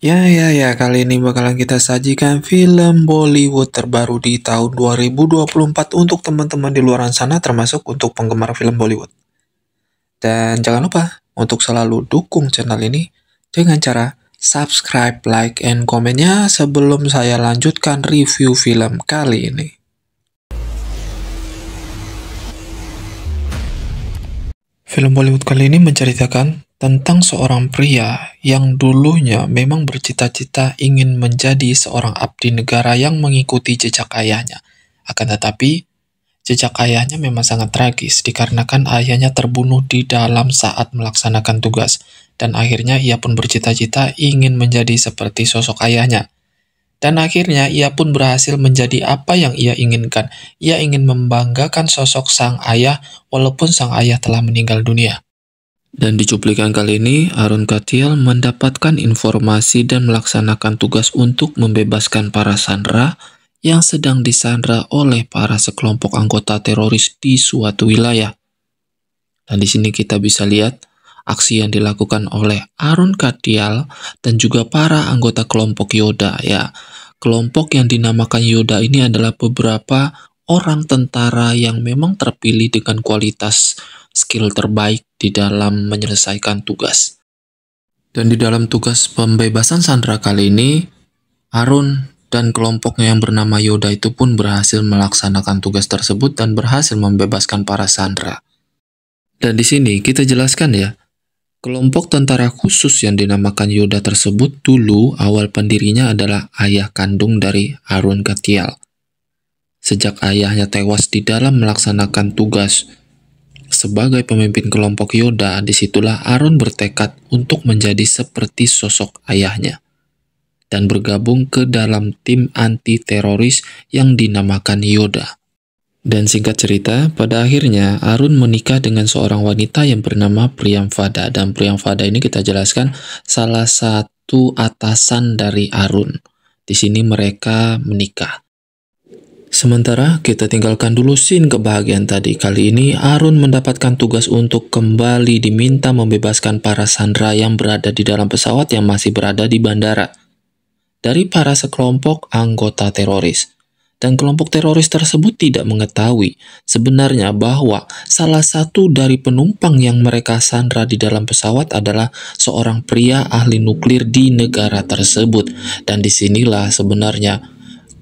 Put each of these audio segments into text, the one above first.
Kali ini bakalan kita sajikan film Bollywood terbaru di tahun 2024 untuk teman-teman di luar sana, termasuk untuk penggemar film Bollywood. Dan jangan lupa untuk selalu dukung channel ini dengan cara subscribe, like, and komennya sebelum saya lanjutkan review film kali ini. Film Bollywood kali ini menceritakan tentang seorang pria yang dulunya memang bercita-cita ingin menjadi seorang abdi negara yang mengikuti jejak ayahnya. Akan tetapi, jejak ayahnya memang sangat tragis dikarenakan ayahnya terbunuh di dalam saat melaksanakan tugas. Dan akhirnya ia pun bercita-cita ingin menjadi seperti sosok ayahnya. Dan akhirnya ia pun berhasil menjadi apa yang ia inginkan. Ia ingin membanggakan sosok sang ayah walaupun sang ayah telah meninggal dunia. Dan di cuplikan kali ini, Arun Katyal mendapatkan informasi dan melaksanakan tugas untuk membebaskan para sandera yang sedang disandra oleh para sekelompok anggota teroris di suatu wilayah. Dan di sini kita bisa lihat aksi yang dilakukan oleh Arun Katyal dan juga para anggota kelompok Yoda ya. Kelompok yang dinamakan Yoda ini adalah beberapa orang tentara yang memang terpilih dengan kualitas skill terbaik di dalam menyelesaikan tugas. Dan di dalam tugas pembebasan sandera kali ini, Arun dan kelompoknya yang bernama Yoda itu pun berhasil melaksanakan tugas tersebut dan berhasil membebaskan para sandera. Dan di sini kita jelaskan ya, kelompok tentara khusus yang dinamakan Yoda tersebut dulu awal pendirinya adalah ayah kandung dari Arun Katyal. Sejak ayahnya tewas di dalam melaksanakan tugas sebagai pemimpin kelompok Yoda, disitulah Arun bertekad untuk menjadi seperti sosok ayahnya dan bergabung ke dalam tim anti-teroris yang dinamakan Yoda. Dan singkat cerita, pada akhirnya Arun menikah dengan seorang wanita yang bernama Priyamvada. Dan Priyamvada ini kita jelaskan salah satu atasan dari Arun. Di sini mereka menikah. Sementara kita tinggalkan dulu scene kebahagiaan tadi. Kali ini Arun mendapatkan tugas untuk kembali diminta membebaskan para sandera yang berada di dalam pesawat yang masih berada di bandara dari para sekelompok anggota teroris. Dan kelompok teroris tersebut tidak mengetahui sebenarnya bahwa salah satu dari penumpang yang mereka sandra di dalam pesawat adalah seorang pria ahli nuklir di negara tersebut. Dan disinilah sebenarnya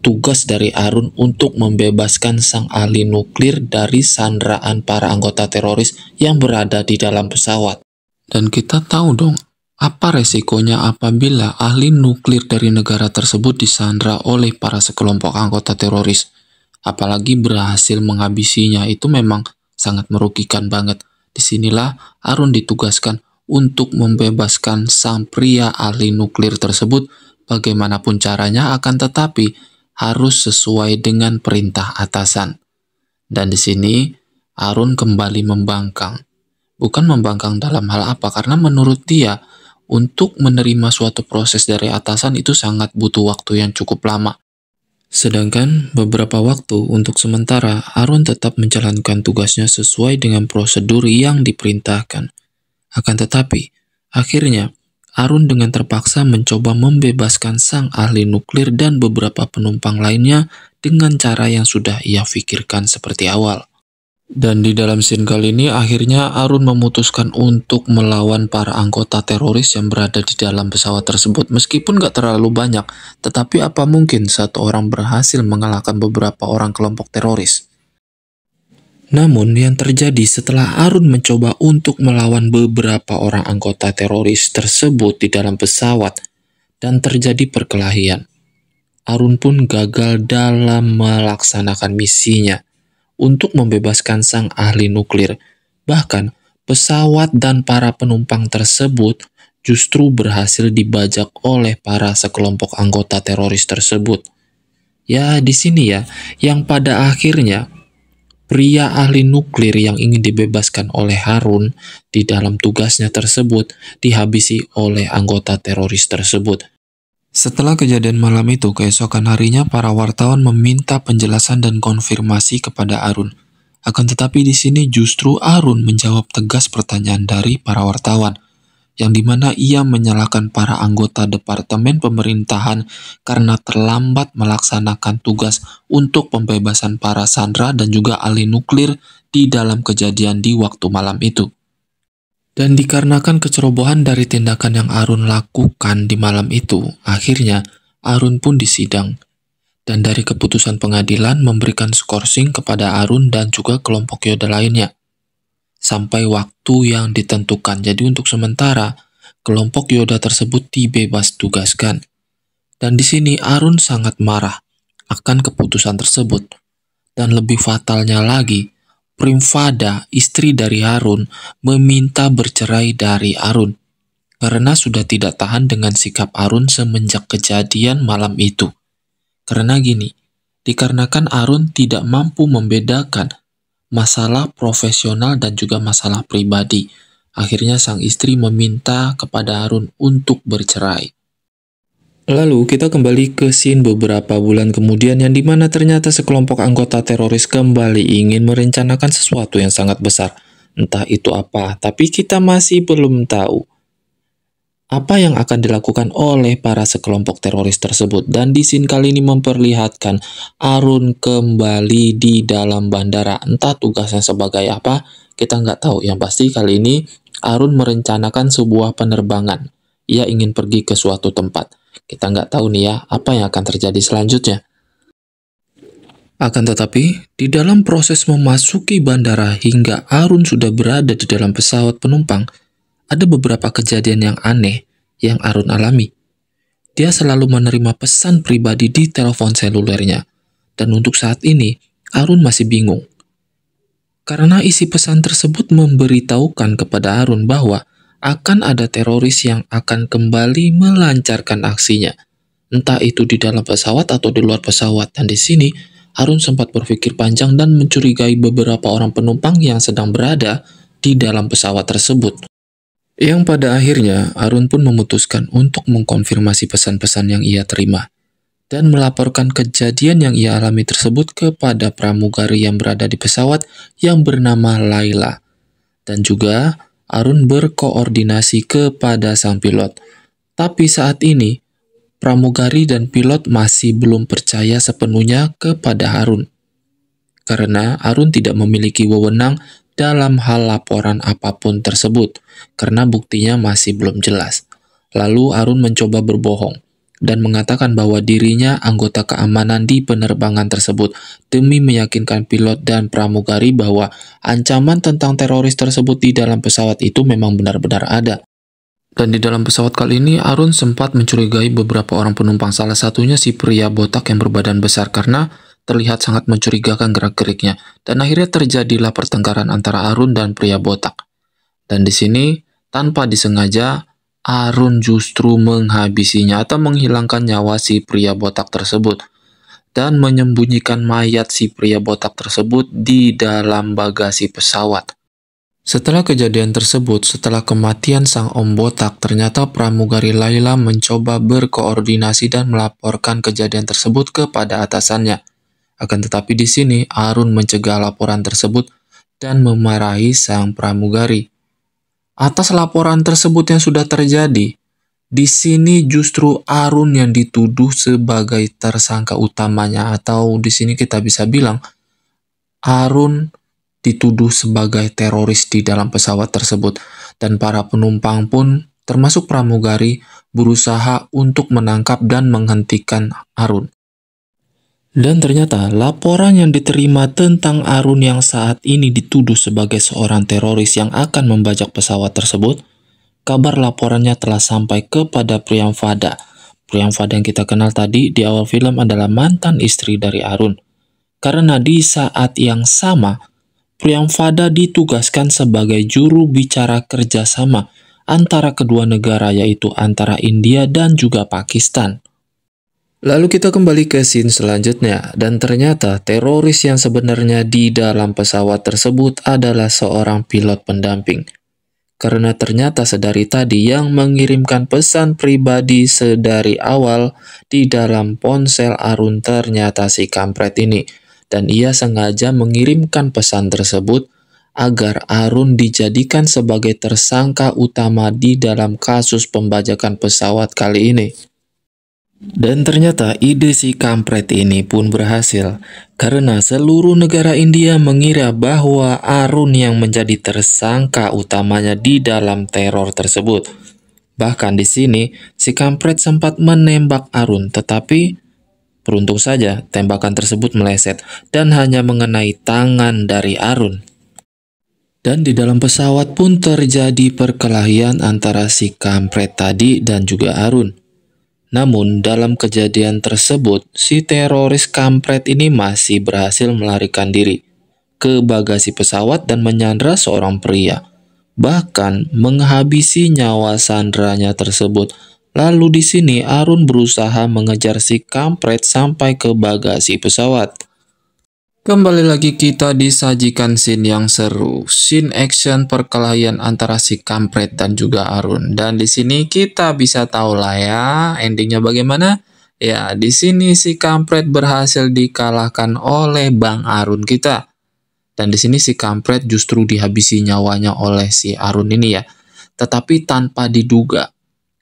tugas dari Arun untuk membebaskan sang ahli nuklir dari sandraan para anggota teroris yang berada di dalam pesawat. Dan kita tahu dong, apa resikonya apabila ahli nuklir dari negara tersebut disandra oleh para sekelompok anggota teroris? Apalagi berhasil menghabisinya, itu memang sangat merugikan banget. Disinilah Arun ditugaskan untuk membebaskan sang pria ahli nuklir tersebut bagaimanapun caranya, akan tetapi harus sesuai dengan perintah atasan. Dan di sini Arun kembali membangkang. Bukan membangkang dalam hal apa, karena menurut dia untuk menerima suatu proses dari atasan itu sangat butuh waktu yang cukup lama. Sedangkan beberapa waktu untuk sementara Arun tetap menjalankan tugasnya sesuai dengan prosedur yang diperintahkan. Akan tetapi, akhirnya Arun dengan terpaksa mencoba membebaskan sang ahli nuklir dan beberapa penumpang lainnya dengan cara yang sudah ia pikirkan seperti awal. Dan di dalam scene kali ini akhirnya Arun memutuskan untuk melawan para anggota teroris yang berada di dalam pesawat tersebut. Meskipun gak terlalu banyak, tetapi apa mungkin satu orang berhasil mengalahkan beberapa orang kelompok teroris? Namun yang terjadi setelah Arun mencoba untuk melawan beberapa orang anggota teroris tersebut di dalam pesawat dan terjadi perkelahian, Arun pun gagal dalam melaksanakan misinya untuk membebaskan sang ahli nuklir. Bahkan pesawat dan para penumpang tersebut justru berhasil dibajak oleh para sekelompok anggota teroris tersebut. Ya, di sini ya, yang pada akhirnya pria ahli nuklir yang ingin dibebaskan oleh Arun di dalam tugasnya tersebut dihabisi oleh anggota teroris tersebut. Setelah kejadian malam itu, keesokan harinya para wartawan meminta penjelasan dan konfirmasi kepada Arun. Akan tetapi di sini justru Arun menjawab tegas pertanyaan dari para wartawan. yang dimana ia menyalahkan para anggota Departemen Pemerintahan karena terlambat melaksanakan tugas untuk pembebasan para sandera dan juga ahli nuklir di dalam kejadian di waktu malam itu. Dan dikarenakan kecerobohan dari tindakan yang Arun lakukan di malam itu, akhirnya Arun pun disidang. Dan dari keputusan pengadilan memberikan skorsing kepada Arun dan juga kelompok Yoda lainnya. Sampai waktu yang ditentukan. Jadi untuk sementara, kelompok Yoda tersebut dibebas tugaskan. Dan di sini Arun sangat marah akan keputusan tersebut. Dan lebih fatalnya lagi, Primfada, istri dari Arun, meminta bercerai dari Arun karena sudah tidak tahan dengan sikap Arun semenjak kejadian malam itu. Karena gini, dikarenakan Arun tidak mampu membedakan masalah profesional dan juga masalah pribadi. Akhirnya sang istri meminta kepada Arun untuk bercerai. Lalu kita kembali ke scene beberapa bulan kemudian yang dimana ternyata sekelompok anggota teroris kembali ingin merencanakan sesuatu yang sangat besar. Entah itu apa, tapi kita masih belum tahu apa yang akan dilakukan oleh para sekelompok teroris tersebut. Dan di scene kali ini memperlihatkan Arun kembali di dalam bandara. Entah tugasnya sebagai apa, kita nggak tahu. Yang pasti kali ini Arun merencanakan sebuah penerbangan. Ia ingin pergi ke suatu tempat. Kita nggak tahu nih ya, apa yang akan terjadi selanjutnya. Akan tetapi, di dalam proses memasuki bandara hingga Arun sudah berada di dalam pesawat penumpang, ada beberapa kejadian yang aneh yang Arun alami. Dia selalu menerima pesan pribadi di telepon selulernya. Dan untuk saat ini, Arun masih bingung. Karena isi pesan tersebut memberitahukan kepada Arun bahwa akan ada teroris yang akan kembali melancarkan aksinya. Entah itu di dalam pesawat atau di luar pesawat. Dan di sini, Arun sempat berpikir panjang dan mencurigai beberapa orang penumpang yang sedang berada di dalam pesawat tersebut. Yang pada akhirnya, Arun pun memutuskan untuk mengkonfirmasi pesan-pesan yang ia terima dan melaporkan kejadian yang ia alami tersebut kepada pramugari yang berada di pesawat yang bernama Laila. Dan juga Arun berkoordinasi kepada sang pilot. Tapi saat ini, pramugari dan pilot masih belum percaya sepenuhnya kepada Arun. Karena Arun tidak memiliki wewenang dalam hal laporan apapun tersebut, karena buktinya masih belum jelas. Lalu Arun mencoba berbohong dan mengatakan bahwa dirinya anggota keamanan di penerbangan tersebut demi meyakinkan pilot dan pramugari bahwa ancaman tentang teroris tersebut di dalam pesawat itu memang benar-benar ada. Dan di dalam pesawat kali ini Arun sempat mencurigai beberapa orang penumpang, salah satunya si pria botak yang berbadan besar karena terlihat sangat mencurigakan gerak-geriknya. Dan akhirnya terjadilah pertengkaran antara Arun dan pria botak. Dan di sini tanpa disengaja Arun justru menghabisinya atau menghilangkan nyawa si pria botak tersebut dan menyembunyikan mayat si pria botak tersebut di dalam bagasi pesawat. Setelah kejadian tersebut, setelah kematian sang om botak, ternyata pramugari Laila mencoba berkoordinasi dan melaporkan kejadian tersebut kepada atasannya. Akan tetapi di sini Arun mencegah laporan tersebut dan memarahi sang pramugari. Atas laporan tersebut yang sudah terjadi, di sini justru Arun yang dituduh sebagai tersangka utamanya, atau di sini kita bisa bilang Arun dituduh sebagai teroris di dalam pesawat tersebut, dan para penumpang pun termasuk pramugari berusaha untuk menangkap dan menghentikan Arun. Dan ternyata laporan yang diterima tentang Arun yang saat ini dituduh sebagai seorang teroris yang akan membajak pesawat tersebut, kabar laporannya telah sampai kepada Priyamvada. Priyamvada yang kita kenal tadi di awal film adalah mantan istri dari Arun. Karena di saat yang sama, Priyamvada ditugaskan sebagai juru bicara kerjasama antara kedua negara, yaitu antara India dan juga Pakistan. Lalu kita kembali ke scene selanjutnya, dan ternyata teroris yang sebenarnya di dalam pesawat tersebut adalah seorang pilot pendamping. Karena ternyata sedari tadi yang mengirimkan pesan pribadi sedari awal di dalam ponsel Arun ternyata si kampret ini. Dan ia sengaja mengirimkan pesan tersebut agar Arun dijadikan sebagai tersangka utama di dalam kasus pembajakan pesawat kali ini. Dan ternyata ide si kampret ini pun berhasil, karena seluruh negara India mengira bahwa Arun yang menjadi tersangka utamanya di dalam teror tersebut. Bahkan di sini, si kampret sempat menembak Arun, tetapi beruntung saja tembakan tersebut meleset dan hanya mengenai tangan dari Arun. Dan di dalam pesawat pun terjadi perkelahian antara si kampret tadi dan juga Arun. Namun dalam kejadian tersebut, si teroris kampret ini masih berhasil melarikan diri ke bagasi pesawat dan menyandra seorang pria. Bahkan menghabisi nyawa sandranya tersebut. Lalu di sini Arun berusaha mengejar si kampret sampai ke bagasi pesawat. Kembali lagi kita disajikan scene yang seru, scene action perkelahian antara si kampret dan juga Arun. Dan di sini kita bisa tahu lah ya, endingnya bagaimana? Ya, di sini si kampret berhasil dikalahkan oleh Bang Arun kita. Dan di sini si kampret justru dihabisi nyawanya oleh si Arun ini ya. Tetapi tanpa diduga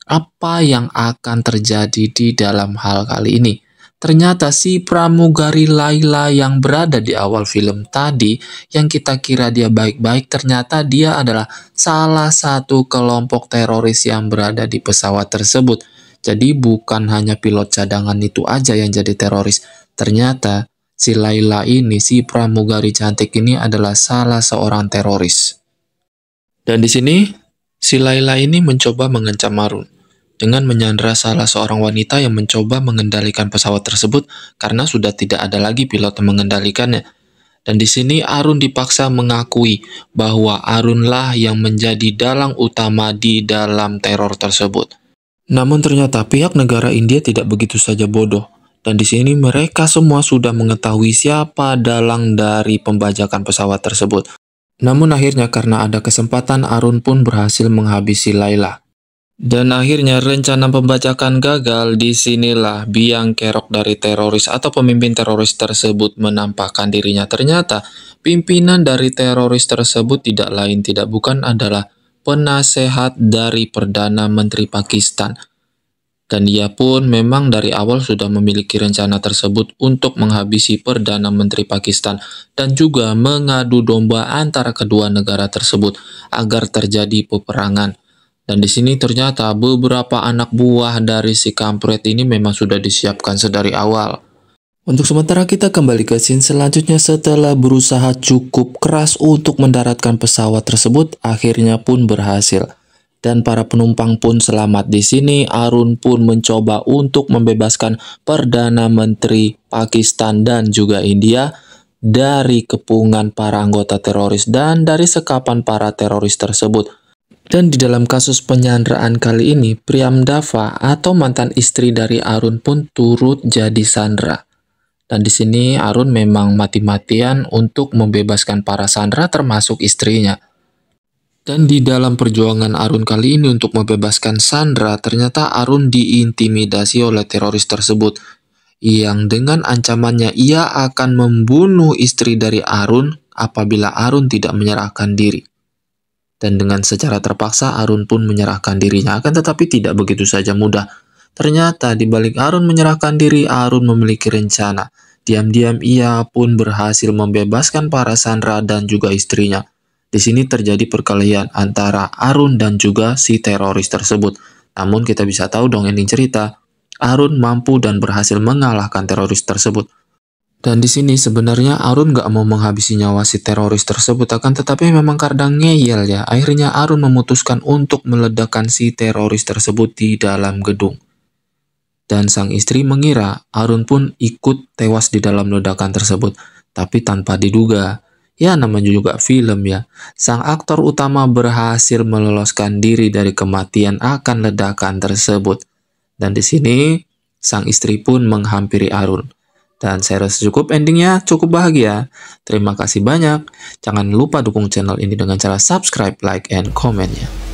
apa yang akan terjadi di dalam hal kali ini. Ternyata si pramugari Laila yang berada di awal film tadi, yang kita kira dia baik-baik, ternyata dia adalah salah satu kelompok teroris yang berada di pesawat tersebut. Jadi bukan hanya pilot cadangan itu aja yang jadi teroris. Ternyata si Laila ini, si pramugari cantik ini adalah salah seorang teroris. Dan di sini, si Laila ini mencoba mengancam Arun dengan menyandra salah seorang wanita yang mencoba mengendalikan pesawat tersebut karena sudah tidak ada lagi pilot yang mengendalikannya. Dan di sini Arun dipaksa mengakui bahwa Arunlah yang menjadi dalang utama di dalam teror tersebut. Namun ternyata pihak negara India tidak begitu saja bodoh. Dan di sini mereka semua sudah mengetahui siapa dalang dari pembajakan pesawat tersebut. Namun akhirnya karena ada kesempatan, Arun pun berhasil menghabisi Laila. Dan akhirnya rencana pembajakan gagal. Disinilah biang kerok dari teroris atau pemimpin teroris tersebut menampakkan dirinya. Ternyata pimpinan dari teroris tersebut tidak lain tidak bukan adalah penasehat dari Perdana Menteri Pakistan. Dan dia pun memang dari awal sudah memiliki rencana tersebut untuk menghabisi Perdana Menteri Pakistan dan juga mengadu domba antara kedua negara tersebut agar terjadi peperangan. Dan di sini ternyata beberapa anak buah dari si kampret ini memang sudah disiapkan sedari awal. Untuk sementara kita kembali ke scene selanjutnya. Setelah berusaha cukup keras untuk mendaratkan pesawat tersebut, akhirnya pun berhasil. Dan para penumpang pun selamat. Di sini Arun pun mencoba untuk membebaskan Perdana Menteri Pakistan dan juga India dari kepungan para anggota teroris dan dari sekapan para teroris tersebut. Dan di dalam kasus penyanderaan kali ini, Priyamdava atau mantan istri dari Arun pun turut jadi sandera. Dan di sini Arun memang mati-matian untuk membebaskan para sandera termasuk istrinya. Dan di dalam perjuangan Arun kali ini untuk membebaskan sandera, ternyata Arun diintimidasi oleh teroris tersebut. Yang dengan ancamannya ia akan membunuh istri dari Arun apabila Arun tidak menyerahkan diri. Dan dengan secara terpaksa Arun pun menyerahkan dirinya, akan tetapi tidak begitu saja mudah. Ternyata di balik Arun menyerahkan diri, Arun memiliki rencana. Diam-diam ia pun berhasil membebaskan para sandera dan juga istrinya. Di sini terjadi perkelahian antara Arun dan juga si teroris tersebut. Namun kita bisa tahu dong ending cerita, Arun mampu dan berhasil mengalahkan teroris tersebut. Dan di sini sebenarnya Arun gak mau menghabisi nyawa si teroris tersebut, akan tetapi memang karena ngeyel ya. Akhirnya Arun memutuskan untuk meledakkan si teroris tersebut di dalam gedung. Dan sang istri mengira Arun pun ikut tewas di dalam ledakan tersebut. Tapi tanpa diduga, ya namanya juga film ya, sang aktor utama berhasil meloloskan diri dari kematian akan ledakan tersebut. Dan di sini sang istri pun menghampiri Arun. Dan saya rasa cukup, endingnya cukup bahagia. Terima kasih banyak. Jangan lupa dukung channel ini dengan cara subscribe, like, and comment ya.